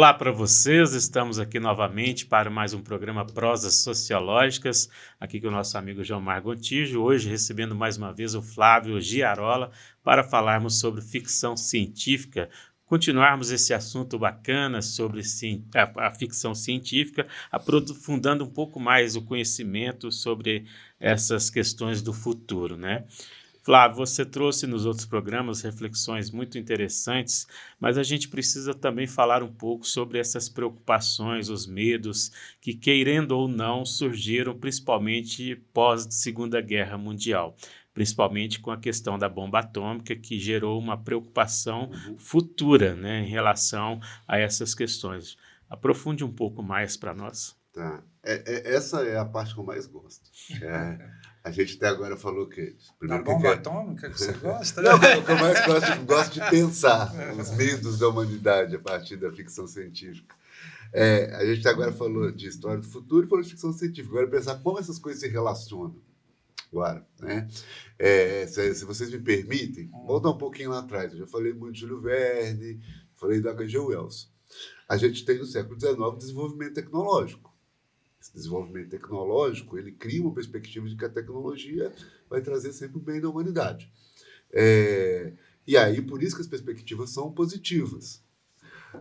Olá para vocês, estamos aqui novamente para mais um programa Prosas Sociológicas, aqui com o nosso amigo João Mar Gontijo, hoje recebendo mais uma vez o Flávio Giarola para falarmos sobre ficção científica, continuarmos esse assunto bacana sobre a ficção científica, aprofundando um pouco mais o conhecimento sobre essas questões do futuro, né? Flávio, você trouxe nos outros programas reflexões muito interessantes, mas a gente precisa também falar um pouco sobre essas preocupações, os medos que, querendo ou não, surgiram principalmente pós-Segunda Guerra Mundial, principalmente com a questão da bomba atômica, que gerou uma preocupação futura, né, em relação a essas questões. Aprofunde um pouco mais para nós. Tá. Essa é a parte que eu mais gosto. A gente até agora falou que... Da bomba atômica que você gosta? Não, o que eu mais gosto de pensar os medos da humanidade a partir da ficção científica. A gente agora falou de história do futuro e falou de ficção científica. Agora pensar como essas coisas se relacionam. Agora, né? Se vocês me permitem, voltar um pouquinho lá atrás. Eu já falei muito de Júlio Verne, falei do H.G. Wells. A gente tem no século XIX desenvolvimento tecnológico. Esse desenvolvimento tecnológico, ele cria uma perspectiva de que a tecnologia vai trazer sempre o bem da humanidade. E aí, por isso que as perspectivas são positivas.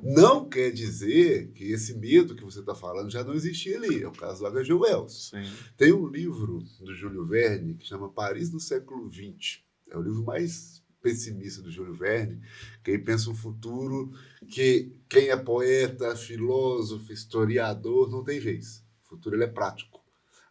Não quer dizer que esse medo que você está falando já não existia ali. É o caso do H.G. Wells. Sim. Tem um livro do Júlio Verne que chama Paris no século XX. É o livro mais pessimista do Júlio Verne, que ele pensa um futuro que quem é poeta, filósofo, historiador, não tem vez. O futuro ele é prático.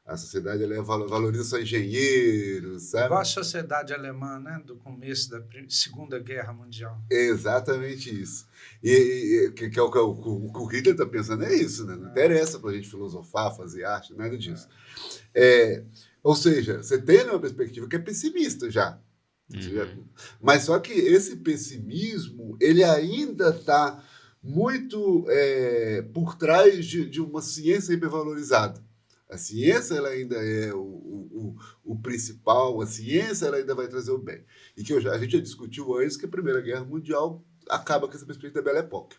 A sociedade ela valoriza só engenheiros, sabe? Igual a sociedade alemã, né? Do começo da Segunda Guerra Mundial. É exatamente isso. E que é o que o Hitler está pensando é isso, né? Não interessa para a gente filosofar, fazer arte, nada disso. Ou seja, você tem uma perspectiva que é pessimista já. Mas só que esse pessimismo ele ainda está muito por trás de uma ciência hipervalorizada. A ciência ela ainda é o principal, a ciência ela ainda vai trazer o bem. E que a gente já discutiu antes que a Primeira Guerra Mundial acaba com essa perspectiva da Belle Époque.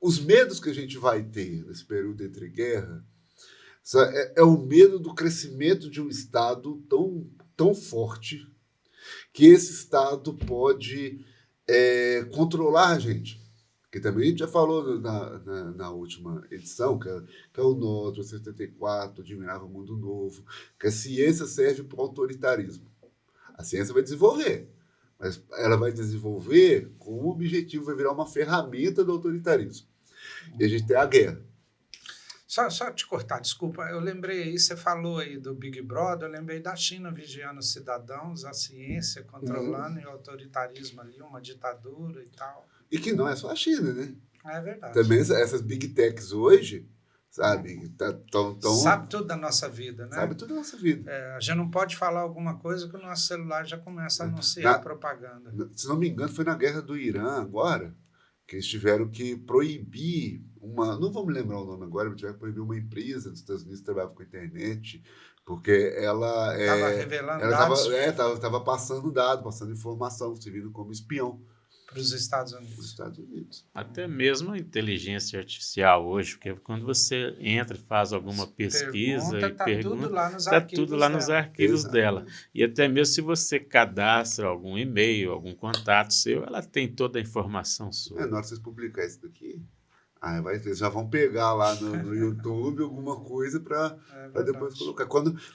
Os medos que a gente vai ter nesse período entre guerras é o medo do crescimento de um Estado tão forte que esse Estado pode controlar a gente. Que também a gente já falou na última edição, que é o Nórdio, 74, Admirava o Mundo Novo, que a ciência serve para o autoritarismo. A ciência vai desenvolver, mas ela vai desenvolver com o objetivo, vai virar uma ferramenta do autoritarismo. E a gente tem a guerra. Só te cortar, desculpa, eu lembrei aí, você falou aí do Big Brother, eu lembrei da China vigiando os cidadãos, a ciência controlando e o autoritarismo ali, uma ditadura e tal. E que não é só a China, né? É verdade. Também essas big techs hoje, sabe? Sabe tudo da nossa vida, né? Sabe tudo da nossa vida. A gente não pode falar alguma coisa que o nosso celular já começa a anunciar propaganda. Se não me engano, foi na guerra do Irã agora, que eles tiveram que proibir não vou me lembrar o nome agora, mas tiveram que proibir uma empresa dos Estados Unidos que trabalhava com a internet, porque ela estava revelando dados. Estava passando dados, passando informação, servindo como espião. Para os Estados Unidos. Os Estados Unidos. Até mesmo a inteligência artificial hoje, porque quando você entra e faz alguma pesquisa e pergunta, está tudo lá nos arquivos dela. E até mesmo se você cadastra algum e-mail, algum contato seu, ela tem toda a informação sua. Na hora que vocês publicarem isso daqui, eles já vão pegar lá no YouTube alguma coisa para depois colocar.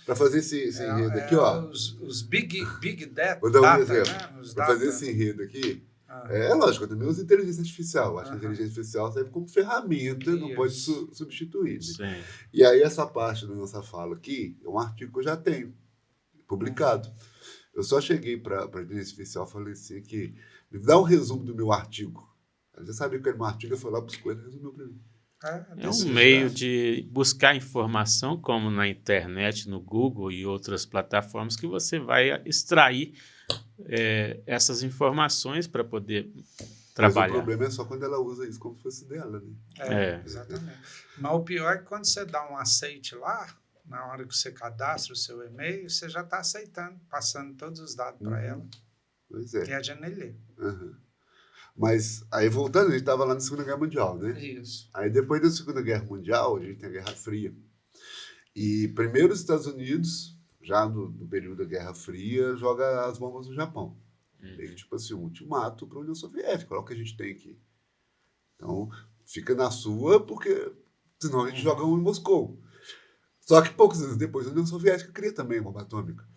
Para fazer esse enredo aqui, ó. Os Big Data. Vou dar um exemplo. Para fazer esse enredo aqui, lógico, eu também uso inteligência artificial. Acho que a inteligência artificial serve como ferramenta, não pode substituir. Né? E aí, essa parte da nossa fala aqui é um artigo que eu já tenho, publicado. Eu só cheguei para a inteligência artificial e falei assim, que me dá um resumo do meu artigo. Ela já sabia que era um artigo, eu fui lá para os coelhos e resumiu para mim. É um meio de buscar informação, como na internet, no Google e outras plataformas, que você vai extrair essas informações para poder trabalhar. Mas o problema é só quando ela usa isso como se fosse dela, né? Exatamente. Mas o pior é que quando você dá um aceite lá, na hora que você cadastra o seu e-mail, você já está aceitando, passando todos os dados para ela. Pois é. Que a gente nem lê. Mas aí voltando, a gente estava lá na Segunda Guerra Mundial, né? Isso. Aí depois da Segunda Guerra Mundial, a gente tem a Guerra Fria. E primeiro os Estados Unidos, já no período da Guerra Fria, joga as bombas no Japão. Tem tipo assim, um ultimato para a União Soviética, olha o que a gente tem aqui. Então, fica na sua, porque senão a gente joga um em Moscou. Só que poucos anos depois, a União Soviética cria também a bomba atômica.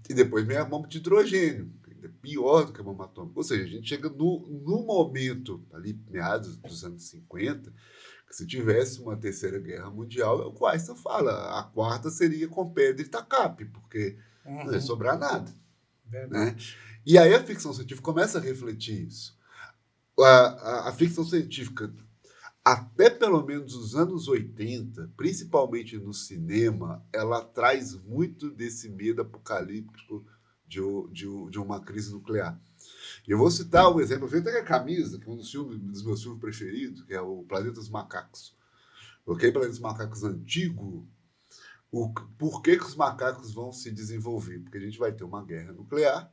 E depois vem a bomba de hidrogênio, que ainda é pior do que a bomba atômica. Ou seja, a gente chega no momento, ali, meados dos anos 50, que se tivesse uma terceira guerra mundial, é o que o Einstein fala, a quarta seria com pedra e tacape, porque não ia sobrar nada. Né? E aí a ficção científica começa a refletir isso. A ficção científica, até pelo menos os anos 80, principalmente no cinema, ela traz muito desse medo apocalíptico de uma crise nuclear. E eu vou citar um exemplo, eu vi até a camisa, que é um dos meus filmes preferidos, que é o Planeta dos Macacos. Ok? Planeta dos Macacos antigo, por que os macacos vão se desenvolver? Porque a gente vai ter uma guerra nuclear,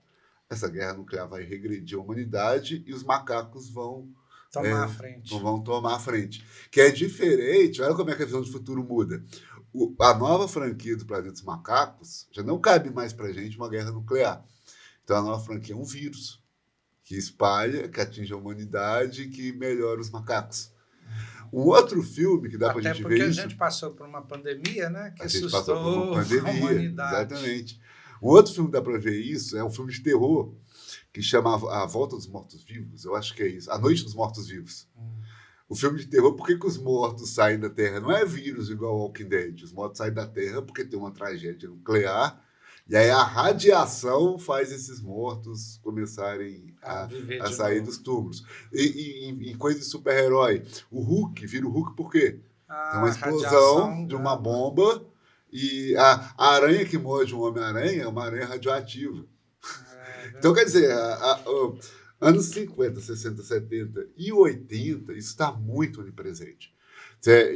essa guerra nuclear vai regredir a humanidade e os macacos vão tomar a frente. Vão tomar a frente. Que é diferente, olha como é que a visão de futuro muda. A nova franquia do Planeta dos Macacos já não cabe mais para a gente uma guerra nuclear. Então a nova franquia é um vírus que espalha, que atinge a humanidade, que melhora os macacos. Um outro filme que dá para a gente ver isso... Até porque a gente passou por uma pandemia, né? Que assustou a humanidade. Exatamente. Um outro filme que dá para ver isso é um filme de terror que chama A Volta dos Mortos-Vivos, eu acho que é isso, A Noite dos Mortos-Vivos. O filme de terror, por que os mortos saem da Terra? Não é vírus igual ao Walking Dead, os mortos saem da Terra porque tem uma tragédia nuclear, e aí a radiação faz esses mortos começarem a sair dos túmulos. E coisa de super-herói, o Hulk vira o Hulk por quê? Tem uma explosão de uma bomba, e a aranha que morde um Homem-Aranha é uma aranha radioativa. Então, quer dizer, anos 50, 60, 70 e 80, isso está muito onipresente.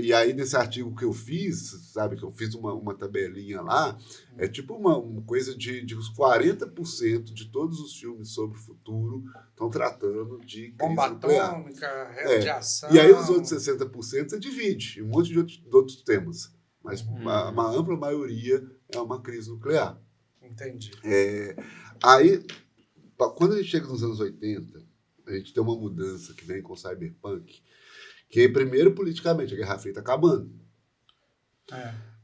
E aí, nesse artigo que eu fiz, sabe, que eu fiz uma tabelinha lá, é tipo uma coisa de uns 40% de todos os filmes sobre o futuro estão tratando de bomba atômica, radiação. E aí, os outros 60% você divide em um monte de outros temas. Mas uma ampla maioria é uma crise nuclear. Entendi. Aí, quando a gente chega nos anos 80, a gente tem uma mudança que vem com o cyberpunk, que primeiro, politicamente, a Guerra Fria está acabando.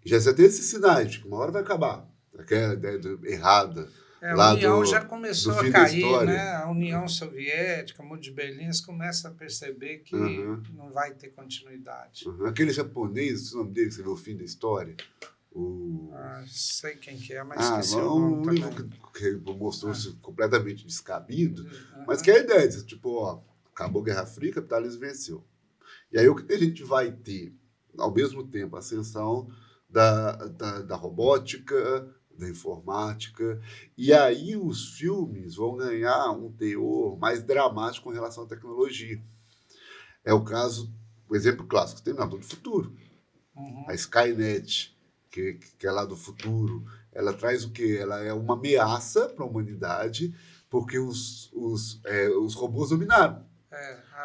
Já você tem esses sinais de que uma hora vai acabar. Aquela ideia errada. A União já começou a cair, né? A União Soviética, o Muro de Berlim, começa a perceber que não vai ter continuidade. Aquele japonês, o nome dele, você vê o fim da história? Sei quem que é, mas esqueci o nome livro que mostrou-se completamente descabido, mas que é a ideia de, tipo, acabou a Guerra Fria, o capitalismo venceu. E aí o que a gente vai ter, ao mesmo tempo, a ascensão da robótica, da informática, e aí os filmes vão ganhar um teor mais dramático com relação à tecnologia. É o caso, o exemplo clássico, Terminador do Futuro. A Skynet, que é lá do futuro, ela traz o quê? Ela é uma ameaça para a humanidade, porque os robôs dominaram.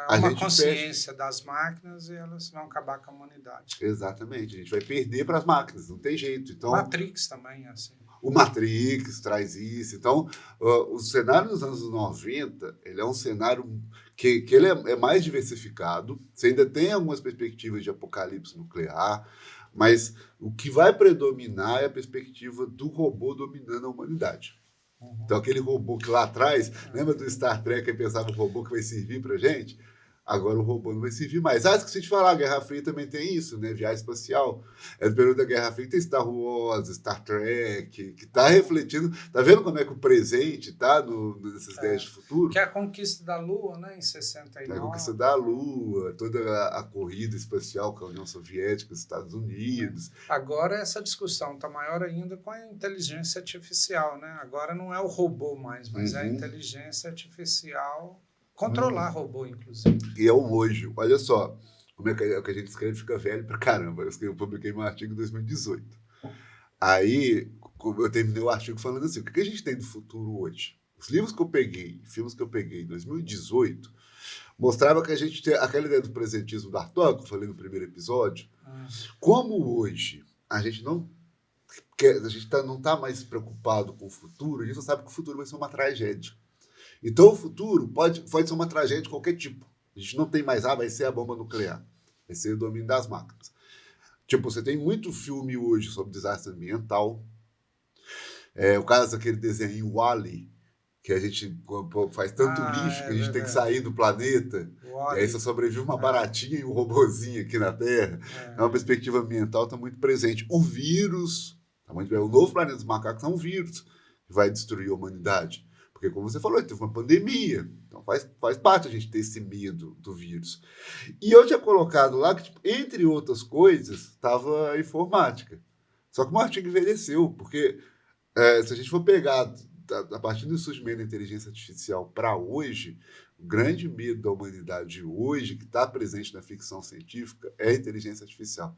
Há uma consciência das máquinas e elas vão acabar com a humanidade. Exatamente, a gente vai perder para as máquinas, não tem jeito. Então, Matrix também é assim. O Matrix traz isso. Então, o cenário dos anos 90, ele é um cenário que ele é mais diversificado. Você ainda tem algumas perspectivas de apocalipse nuclear, mas o que vai predominar é a perspectiva do robô dominando a humanidade. Então, aquele robô que lá atrás, lembra do Star Trek que pensava o robô que vai servir pra gente? Agora o robô não vai servir mais. Esqueci de falar, a Guerra Fria também tem isso, né? Viagem espacial. No período da Guerra Fria tem Star Wars, Star Trek, que está refletindo. Tá vendo como é que o presente está nessas ideias de futuro? Que é a conquista da Lua, né? Em 69. A conquista da Lua, toda a corrida espacial com a União Soviética, os Estados Unidos. Agora essa discussão está maior ainda com a inteligência artificial, né? Agora não é o robô mais, mas é a inteligência artificial. Controlar robô, inclusive. E é um hoje. Olha só, como é que a gente escreve fica velho pra caramba. Eu publiquei meu artigo em 2018. Aí, eu terminei o artigo falando assim, o que a gente tem do futuro hoje? Os livros que eu peguei, filmes que eu peguei em 2018, mostrava que a gente tem aquela ideia do presentismo da Arthur, que eu falei no primeiro episódio, como hoje a gente não está mais preocupado com o futuro, a gente não sabe que o futuro vai ser uma tragédia. Então o futuro pode ser uma tragédia de qualquer tipo. A gente não tem mais, vai ser a bomba nuclear, vai ser o domínio das máquinas. Tipo, você tem muito filme hoje sobre desastre ambiental. O caso daquele desenho Wall-E, que a gente faz tanto lixo que a gente tem que sair do planeta. E aí só sobrevive uma baratinha e um robozinho aqui na Terra. É uma perspectiva ambiental está muito presente. O vírus, tá muito bem. O novo planeta dos macacos é um vírus que vai destruir a humanidade. Porque, como você falou, teve uma pandemia. Então faz parte a gente ter esse medo do vírus. E eu tinha colocado lá que, tipo, entre outras coisas, estava a informática. Só que o artigo envelheceu, porque se a gente for pegar a partir do surgimento da inteligência artificial para hoje, o grande medo da humanidade hoje, que está presente na ficção científica, é a inteligência artificial.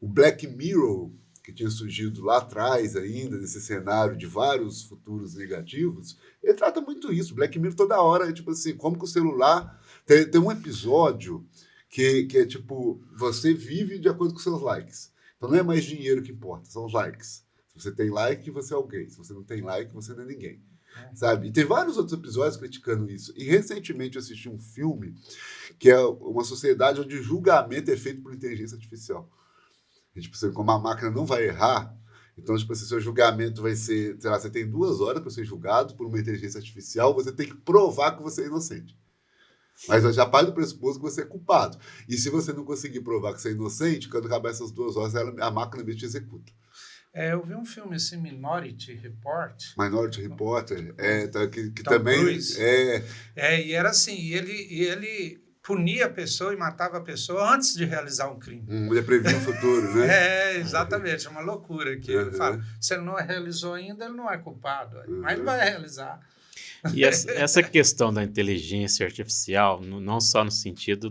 O Black Mirror, que tinha surgido lá atrás ainda, nesse cenário de vários futuros negativos, ele trata muito isso. Black Mirror toda hora é tipo assim, como que o celular... Tem um episódio que é tipo, você vive de acordo com seus likes. Então não é mais dinheiro que importa, são os likes. Se você tem like, você é alguém. Se você não tem like, você não é ninguém. Sabe? E tem vários outros episódios criticando isso. E recentemente eu assisti um filme que é uma sociedade onde o julgamento é feito por inteligência artificial. A gente percebe como a máquina não vai errar. Então, tipo, se seu julgamento vai ser... Sei lá, você tem 2 horas para ser julgado por uma inteligência artificial, você tem que provar que você é inocente. Mas já parte do pressuposto que você é culpado. E se você não conseguir provar que você é inocente, quando acabar essas 2 horas, a máquina mesmo te executa. Eu vi um filme assim, Minority Report. Minority Report, que Tom também... Cruise. E era assim, ele punia a pessoa e matava a pessoa antes de realizar um crime. Ele previa o futuro, né? Exatamente, é uma loucura. Que ele fala, se ele não realizou ainda, ele não é culpado, mas ele vai realizar. E essa questão da inteligência artificial, não só no sentido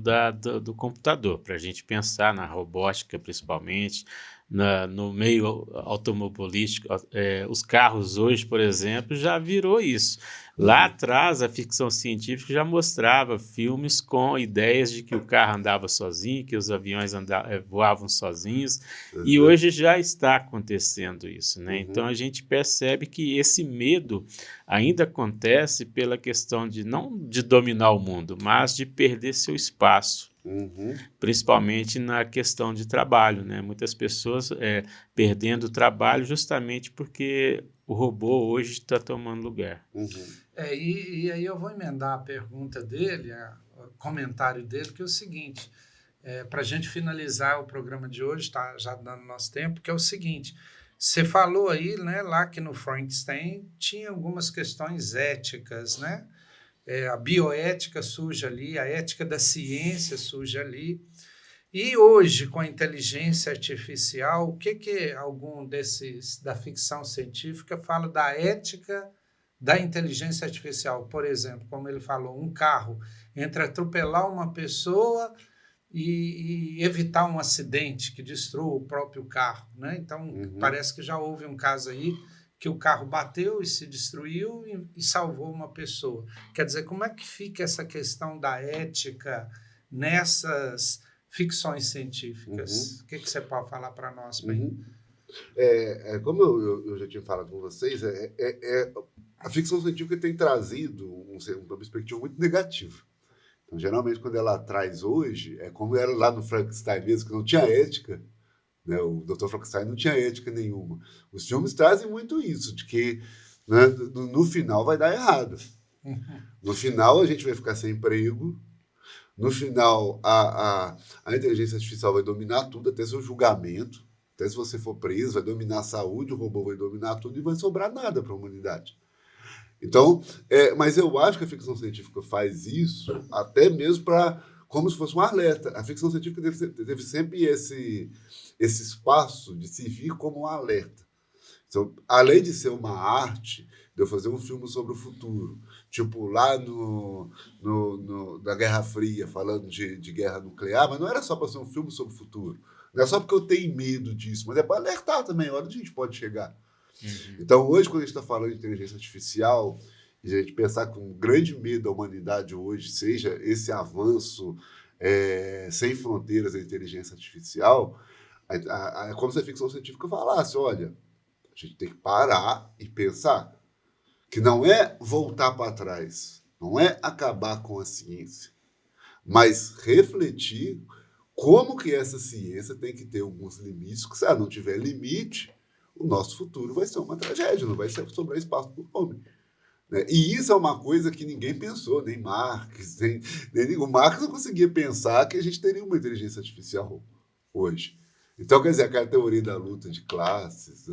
do computador, para a gente pensar na robótica principalmente, no meio automobilístico, os carros hoje, por exemplo, já virou isso. Lá atrás, a ficção científica já mostrava filmes com ideias de que o carro andava sozinho, que os aviões voavam sozinhos, e hoje já está acontecendo isso, né? Então, a gente percebe que esse medo ainda acontece pela questão não de dominar o mundo, mas de perder seu espaço. Principalmente na questão de trabalho, né? Muitas pessoas perdendo o trabalho justamente porque o robô hoje está tomando lugar. E aí eu vou emendar a pergunta dele, o comentário dele, que é o seguinte, para a gente finalizar o programa de hoje, está já dando nosso tempo, que é o seguinte, você falou aí, né, lá que no Frankenstein tinha algumas questões éticas, né? A bioética surge ali, a ética da ciência surge ali. E hoje, com a inteligência artificial, o que algum desses da ficção científica fala da ética da inteligência artificial? Por exemplo, como ele falou, um carro entre atropelar uma pessoa e evitar um acidente que destrua o próprio carro, né? Então, parece que já houve um caso aí que o carro bateu e se destruiu e salvou uma pessoa. Quer dizer, como é que fica essa questão da ética nessas ficções científicas? O que você pode falar para nós, bem? Como eu já tinha falado com vocês, a ficção científica tem trazido uma perspectiva muito negativa. Então, geralmente, quando ela traz hoje, é como era lá no Frankenstein mesmo, que não tinha ética, né? O Dr. Frankenstein não tinha ética nenhuma. Os filmes trazem muito isso, de que, né, no final vai dar errado. No final a gente vai ficar sem emprego. No final a inteligência artificial vai dominar tudo, até seu julgamento. Até se você for preso, vai dominar a saúde, o robô vai dominar tudo e vai sobrar nada para a humanidade. Então, mas eu acho que a ficção científica faz isso até mesmo como se fosse um alerta. A ficção científica teve sempre esse espaço de servir como um alerta. Então, além de ser uma arte, de eu fazer um filme sobre o futuro, tipo lá da Guerra Fria, falando de guerra nuclear, mas não era só para ser um filme sobre o futuro. Não é só porque eu tenho medo disso, mas é para alertar também, onde a gente pode chegar. Então, hoje, quando a gente está falando de inteligência artificial e a gente pensar que um grande medo da humanidade hoje seja esse avanço sem fronteiras da inteligência artificial, é como se a ficção científica falasse, olha, a gente tem que parar e pensar que não é voltar para trás, não é acabar com a ciência, mas refletir como que essa ciência tem que ter alguns limites, que se ela não tiver limite, o nosso futuro vai ser uma tragédia, não vai sobrar espaço para o homem. Né? E isso é uma coisa que ninguém pensou, nem Marx, nem o Marx não conseguia pensar que a gente teria uma inteligência artificial hoje. Então, quer dizer, aquela teoria da luta de classes,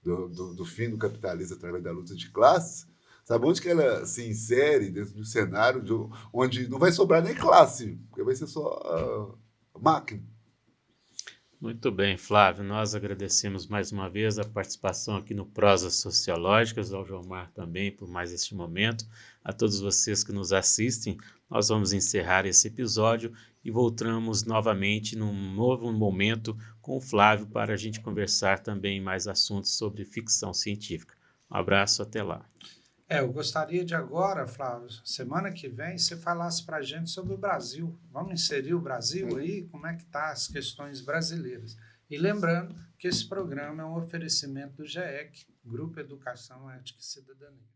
do fim do capitalismo através da luta de classes, sabe onde que ela se insere dentro do cenário onde não vai sobrar nem classe, porque vai ser só máquina. Muito bem, Flávio. Nós agradecemos mais uma vez a participação aqui no Prosas Sociológicas, ao Jomar também por mais este momento. A todos vocês que nos assistem, nós vamos encerrar esse episódio e voltamos novamente num novo momento com o Flávio para a gente conversar também mais assuntos sobre ficção científica. Um abraço, até lá. Eu gostaria de agora, Flávio, semana que vem, você falasse para a gente sobre o Brasil. Vamos inserir o Brasil aí? Como é que tá as questões brasileiras? E lembrando que esse programa é um oferecimento do GEEC, Grupo Educação, Ética e Cidadania.